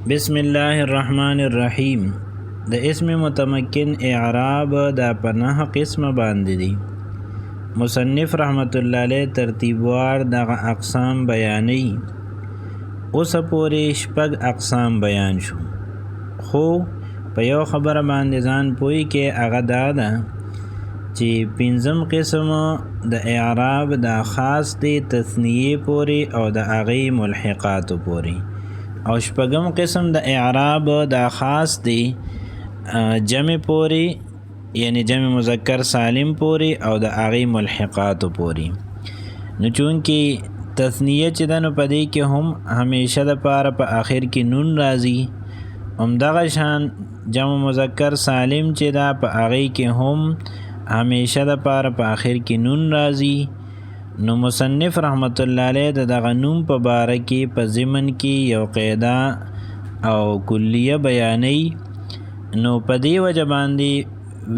بسم الله الرحمن الرحیم. د اسم متمکن اعراب دا پناه قسم باندې دي. مصنف رحمت الله علیه ترتیبوار دغه اقسام بیانوي. اوس پورې شپږ اقسام بیان شو، خو په یو خبره باندې ځان پوي کې هغه دا ده چې پنځم قسم د اعراب دا خاص دی تثنیه پورې او د هغې ملحقاتو پورې، او شپږم قسم د اعراب دا خاص دی جمع پورې، یعنی جمع مذکر سالم پورې او د هغې ملحقاتو پورې. نو چونکې تثنیه چې ده نو په دې کې هم همیشه دپاره په آخر کې نون راځي، همدغه شان جمع مذکر سالم چې ده په هغې کې هم همیشه دپاره په آخر کې نون راځي. نو مصنف رحمت الله علیه د دغه نوم په باره کې په ضمن کې یو قاعده او کلیه بیانوي. نو په دې وجه باندې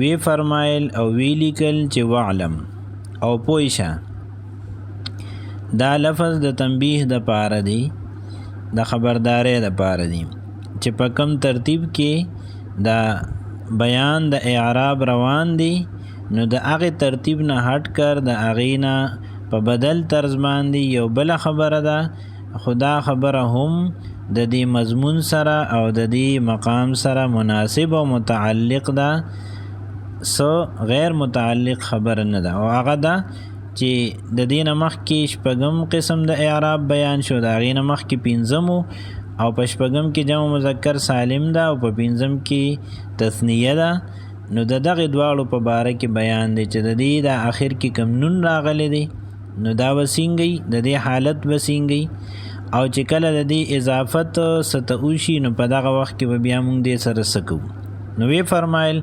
وی فرمایل او وی لیکل چې وعلم او پوه شه. دا لفظ د تنبیه د پاره دی، د خبردارۍ د پاره دی چې په کم ترتیب کې دا بیان د اعراب روان دی، نو د هغې ترتیب نه هټ کر د هغې نه په بدل طرز باندې یو بل خبره ده، خدا خبره هم د دې مضمون سره او د دې مقام سره مناسب او متعلق ده، سو غیر متعلق خبره نه ده. او هغه ده چې د دې نه مخکې شپږم قسم د اعراب بیان شو، د هغې نه مخکې پنځم او په شپږم کې جمع مذکر سالم ده او په پنځم کې تثنیه ده. نو د دغې دواړو په باره کې بیان دی چې د دې د آخر کې کم نون راغلی دی، نو دا وسینګي د دې حالت وسینګي، او چې کله د دې اضافت ستوشي نو په دغه وخت کې به بیا موږ دې سره سکو. نو وی فرمایل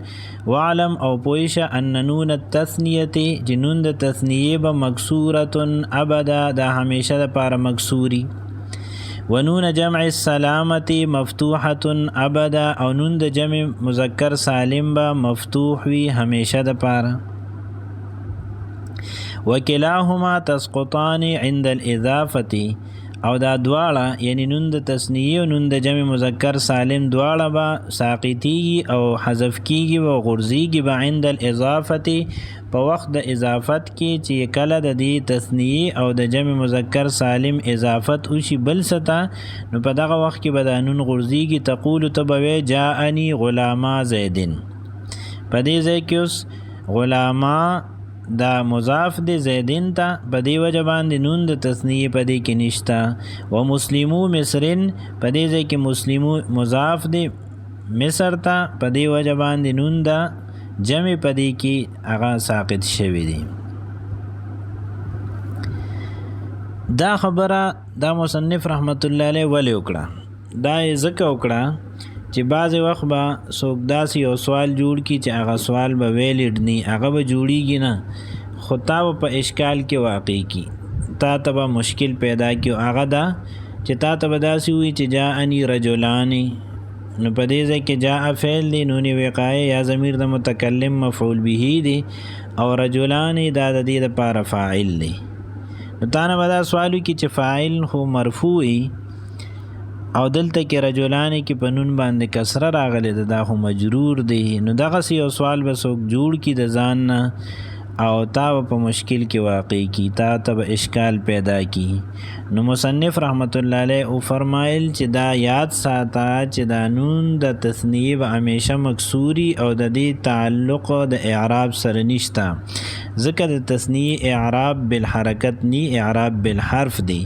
وعلم او پویشه ان نون التثنیه چې نون د تثنیه به مکسورة ابدا دا همیشه دپاره مکسوري، ونون جمع السلامة مفتوحة ابدا او نون د جمع مذکر سالم به مفتوح وي همیشه دپاره. وکلاهما تسقطان عند الاضافة او دا دواړه یعنی نون د تثنیه او نون د جمع مذکر سالم دواړه به ساقطیږي او حذف کیږي او غورځیږي به عند الاضافة په وخت د اضافت کې چې کله د دې تثنیه او د جمع مذکر سالم اضافت وشي بل ستا، نو په دغه وخت کې به دا نون غورځیږي. تقول تبوي جاءني غلاما زیدن، په دې ځای کې اوس غلاما دا مضاف دی زیدین ته، په دې وجه باندې نون د تثنیه په دې کې نشته. و مسلمو مصرن، په دې ځای کې مسلمو مضاف دی مصر ته، په دې وجه باندې نون د جمع په دې کې هغه ساقط شوی دی. دا خبره دا مصنف رحمت الله علیه ولې وکړه؟ دا یې ځکه وکړه چې بعضې وخت به څوک داسې یو سوال جوړ کړي چې هغه سوال به ویلډ نی، هغه به جوړیږي نه، خو تا به په اشکال کې واقع کی، تا ته به مشکل پیدا کی. هغه دا چې تا ته به داسې وي چې جاءني رجلانی، نو په دې ځای کې جاء فعل دی، نون وقایه یا ضمیر د متکلم مفعول به دی، او رجلانی دا د دې دپاره فاعل دی. نو تا نه به دا سوال وي چې فاعل خو مرفوعی او دلته کې رجلانی کې په نون باندې کسره راغلی ده، دا خو مجرور دی. نو دغسې یو سوال به څوک جوړ کړي د ځان نه او تا به په مشکل کې واقع کی، تا ته به اشکال پیدا کی. نو مصنف رحمت الله علیه او فرمایل چې دا یاد ساته چې دا نون د تثنیه به همیشه مکسوري او د دې تعلق د اعراب سره نشته، ځکه د تثنیه اعراب بالحرکت نی، اعراب بالحرف دی.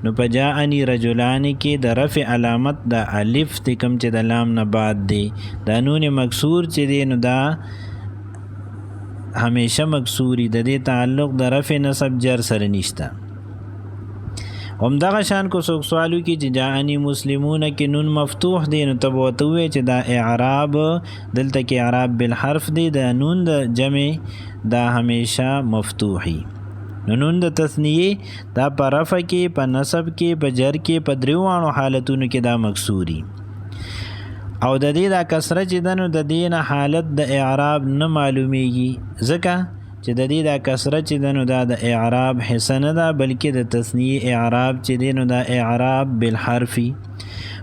نو په جاءني رجلانی کې د رفع علامت د الف دی، کوم چې د لام نه بعد دی. دا نون مکسور چې دی نو دا همیشه مکسوری، د دې تعلق د رفع نصب جر سره نشته. همدغه شان کو څوک سوال وکړي چې جاءني مسلمون کې نون مفتوح دی، نو ته به ورته ووایې چې دا اعراب دلته کې اعراب بالحرف دی، د نون د جمع دا همیشه مفتوحي. نو نون د تثنیه دا په رفع کې، په نصب کې، په جر کې، په دریوانو حالتونو کې دا مکسوري. او د دې دا کسره چې ده نو د دې نه حالت د اعراب نه معلومیږي، ځکه چې د دې دا کسره چې ده نو دا د اعراب حصه نه ده، بلکې د تثنیه اعراب چې دی نو دا اعراب بالحرفي.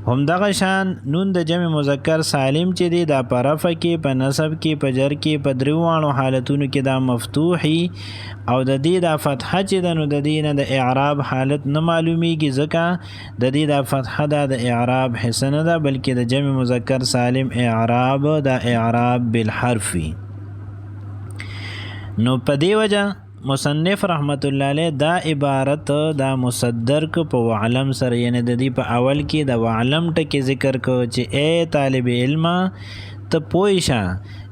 همدغه شان نون د جمع مذکر سالم چې دی دا په رفع کې په نصب کې په جر کې په دریوانو حالتونو کې دا مفتوحي او د دې دا فتحه چې ده نو د دې نه د اعراب حالت نه معلومیږي ځکه د دې دا فتحه دا د اعراب حصه نه ده بلکې د جمع مذکر سالم اعراب دا اعراب بالحرف وي. نو په دې وجه مصنف رحمت الله علیه دا عبارت دا مصدر کو په وعلم سره یعنی د دې په اول کې د وعلم ټکی ذکر کو چې اے طالب علم ته پوه شه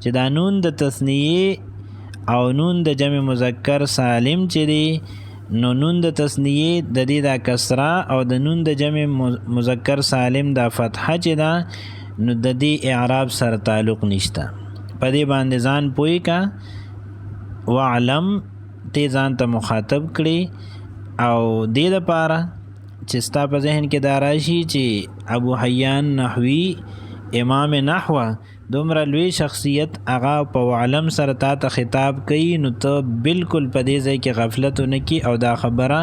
چې دا نون د تثنیه او نون د جمع مذکر سالم چې دی نو نون د تثنیه د دې دا کسره او د نون د جمع مذکر سالم دا فتحه چې دا نو د دې اعراب سره تعلق نشته. په دې باندې ځان پوه کا وعلم ته ځان ته مخاطب کړي او دې لپاره چې ستا په ذهن کې دا راشي چې ابو حیان نحوی امام نحوه دومره لوی شخصیت هغه په وعلم سره تا ته خطاب کوي نو ته بالکل په دې ځای کې غفلت ونه کړي او دا خبره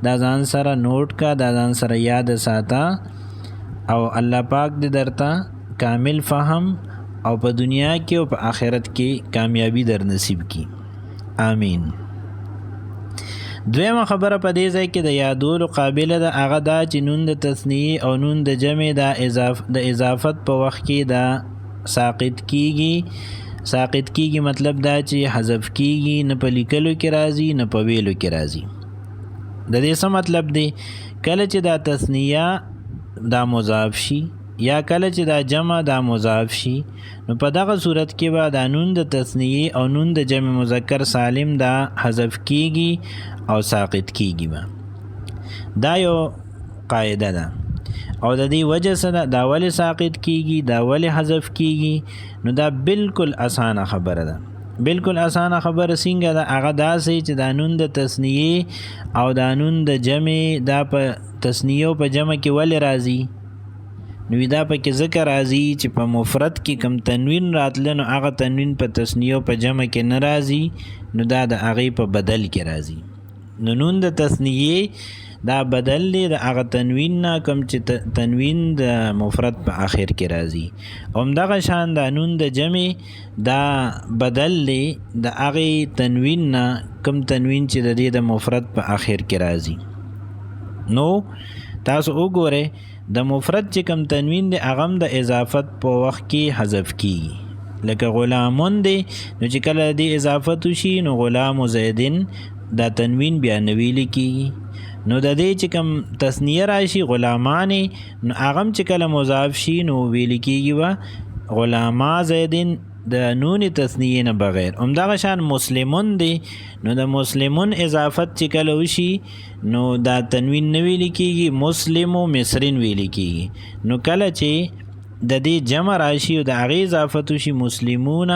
دا ځان سره نوٹ کا دا ځان سره یاد ساته او الله پاک دې درته کامل فهم او په دنیا کې او په آخرت کې کامیابی در نصیب کی. آمین. دویمه خبره په دې ځای کې د یادولو قابله ده هغه دا چې نون د تثنیه او نون د جمع د اضافت په وخت کې دا ساقط کیږي مطلب دا چې حذف کیږي نه په لیکلو کې راځي نه په ویلو کې راځي. د دې څه مطلب دی کله چې دا تثنیه دا مضاف شي یا کله چې دا جمع دا مضاف شي نو په دغه صورت کې به دا نون د تثنیه او نون د جمع مذکر سالم دا حذف کیږي او ساقط کیږي به. دا یو قاعده ده او د دې وجه سره دا ولې ساقط کیږي دا ولې حذف کیږي نو دا بالکل اسانه خبره ده. بالکل اسانه خبره څنګه ده هغه داسې چې دا نون د تثنیه او دا نون د جمع دا په تثنیه او په جمع کې ولې راځي نو دا پکې ذکر راځي چې په مفرد کې کم تنوین راتله نو هغه تنوین په تثنیه په جمع کې نه راځي نو دا د هغې په بدل کې راځي. نو نون د تثنیه دا بدل دی د هغه تنوین نه کم چې تنوین د مفرد په آخر کې راځي. همدغه شان دا نون د جمع دا بدل دی د هغې تنوین نه کم تنوین چې د دې د مفرد په آخر کې راځي. نو تاسو وګورئ د مفرد چې کم تنوین دی هغه د اضافت په وخت کې حذف کیږي لکه غلامون دی نو چې کله دی اضافت وشي نو غلام زیدن دا تنوین بیا نه ویل کیږي. نو د دې چې کم تثنیه راشي غلامان نو هغه چې کله مضاف شي نو ویل کیږي وا غلاما زیدن د نون تثنیه نه بغیر. همدغه شان مسلمون دی نو د مسلمون اضافت چې کله وشي نو دا تنوین نه ویل کیږي مسلم و مصرین ویل کیږي. نو کله چې د دې جمع راشي او د هغې اضافت وشي مسلمون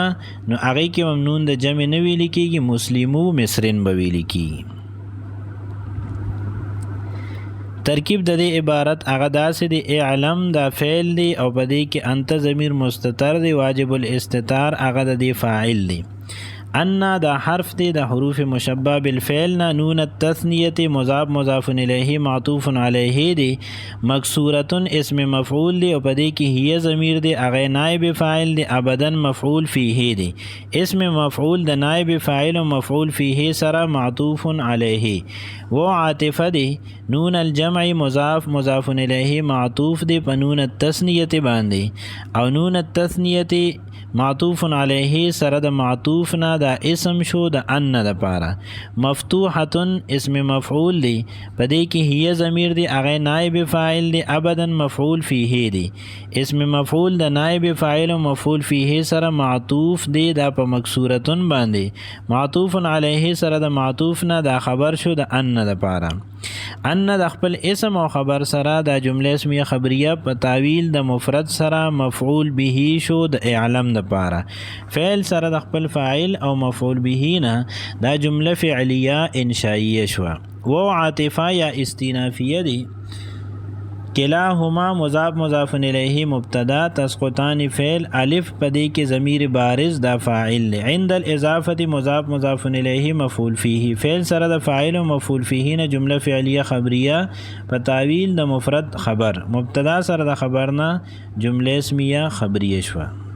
نو هغې کې ممنون د جمع نه ویل کیږي مسلمو مصرین به ویل کیږي. ترکیب د دې عبارت هغه داسې دی اعلم دا فعل دی او په دې کې انت ضمیر مستتر دی واجب الاستتار هغه د دې فاعل دی. ان دا حرف دی د حروف مشبہ بالفعل نه نون التثنیه مضاف مضاف الیه معطوف علیه دی مکسورۃ اسم مفعول دی او په دې کې هي ضمیر دی هغه نائب فاعل دی ابدا مفعول فیه دی اسم مفعول د نائب فاعل او مفعول فیه سره معطوف علیه و عاطفه دی نون الجمع مضاف مضاف الیه معطوف دی په نون التثنیه باندې او نون التثنیه معطوف علیه سره د معطوف نه دا اسم شو د ان د پاره مفتوحتن اسم مفعول دی په دې کې هي ضمیر دی هغه نائب فاعل دی ابدا مفعول فیه دی اسم مفعول د نائب فاعل او مفعول فیه سره معطوف دی دا په مکسورتن باندې معطوف علیه سره د معطوف نه دا خبر شو د ان د پاره. ان د خپل اسم او خبر سره دا جمله اسمیه خبریه په تعویل د مفرد سره مفعول به شو د اعلم د پاره فعل سره د خپل فاعل او مفعول به نه دا جمله فعلیه انشائیه شو و عاطفه یا استینافیه دی کلاهما مضاف مضاف الیه مبتدا تسقطان فعل الف پدې کې ضمیر بارز دا فاعل له عند الاضافه مضاف مضاف الیه مفعول فيه فعل سره د فاعل او مفعول فيه نه جمله فعلیه خبریه په تعویل د مفرد خبر مبتدا سره د خبر نه جمله اسمیه خبریه شوه.